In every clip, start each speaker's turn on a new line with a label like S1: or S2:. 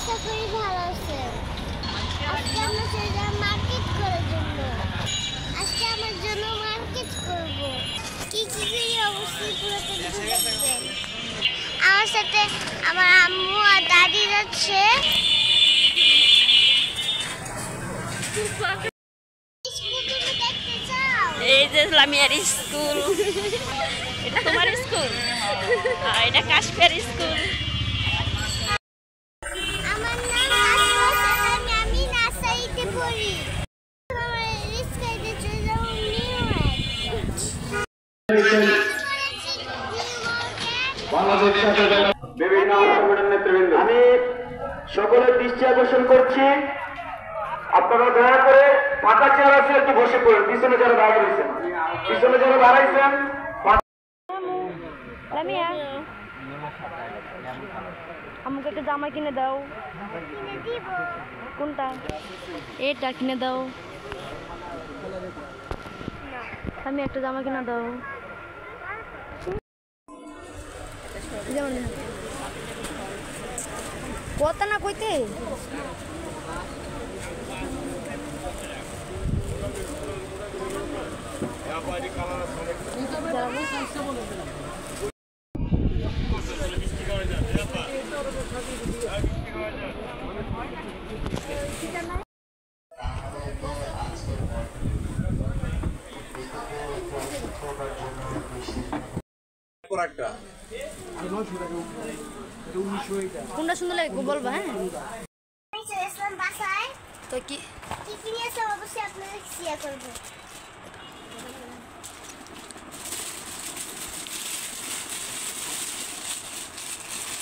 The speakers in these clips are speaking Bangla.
S1: আশা করি ভালো আছেন। আজকে আমরা সেটা মার্কেট করার জন্য। আজকে আমার জন্য মার্কেট করব। কি কি করি অবশ্যই পুরোটা দেখবেন। আমার সাথে আমার আম্মু আর দাদি যাচ্ছে।
S2: এই যে ইসলামিয়ার স্কুল, এটা তোমার স্কুল, এটা কাশফিয়ার স্কুল।
S1: আমার নাম আসমাস, আমি নার্সারিতে পড়ি। আমার রিস্কাইতে চলে যাব
S3: বিভিন্ন সংগঠনের নেতৃবৃন্দ, আমি সকলের দৃষ্টি আকর্ষণ করছি, আপনারা দয়া করে ফাঁকা চেয়ার আছে একটু বসে পড়ুন। পিছনে যারা দাঁড়াইছেন,
S2: আমাকে একটা জামা কিনে দাও। কোনটা? এটা কিনে দাও। আমি একটা জামা কিনে দাও। কথা না কইতে কোনটা সুন্দর লাগে বলবা? হ্যাঁ, তো কি
S1: কি নিয়েছে অবশ্যই আপনাদের শেয়ার করব।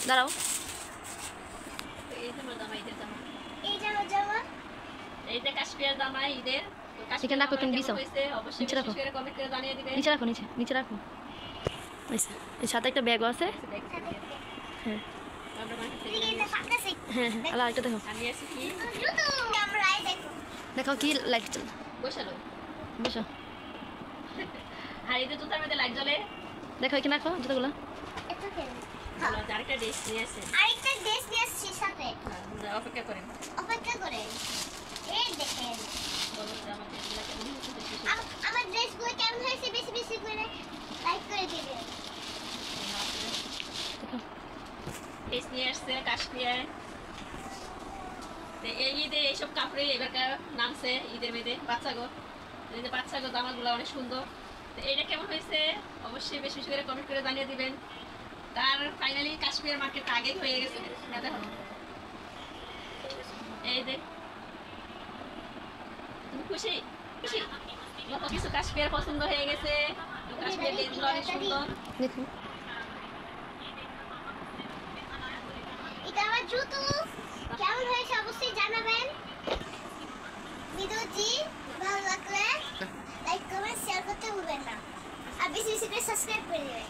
S2: দাঁড়াও।
S1: এইটা
S2: কাশফিয়ার জামা ঈদের।
S1: এখানে
S2: রাখো, তুমি দিছো নিচে রাখো, নিচে রাখো, নিচে রাখো। এর সাথে একটা ব্যাগও আছে। হ্যাঁ হ্যাঁ হ্যাঁ, আলা একটা দেখো, দেখো কি লাইট চল। বসো বসো। আর এই যে জুতার মধ্যে লাইট জ্বলে, দেখো এখানে রাখো জুতাগুলো। আরেকটা ড্রেস নিয়ে আসছি
S1: সাথে।
S2: অপেক্ষা করেন।
S1: এই দেখেন আমার ড্রেসগুলো কেমন হয়েছে, বেশি বেশি করে লাইক করে দিবেন।
S2: ড্রেস নিয়ে আসছে কাশফিয়ায়। এই ঈদে এইসব কাপড়ে এবারকার নামছে ঈদের মেয়েদের বাচ্চাগো। এই যে বাচ্চাগো জামাগুলো অনেক সুন্দর। তো এইটা কেমন হয়েছে অবশ্যই বেশি বেশি করে কমেন্ট করে জানিয়ে দিবেন। তার ফাইনালি কাশফিয়ার মার্কেট আগেই হয়ে গেছে। দেখো এই যে তুমি খুশি খুশি যত কিছু কাশফিয়ার পছন্দ হয়ে গেছে। কাশফিয়ার ড্রেসগুলো অনেক সুন্দর। দেখুন
S1: এটা আমার জুতো কেমন হয়েছে অবশ্যই জানাবেন। ভিডিওটি ভালো লাগলে লাইক কমেন্ট শেয়ার করতে ভুলবেন না, আর বেশি বেশি করে সাবস্ক্রাইব করে দিবেন।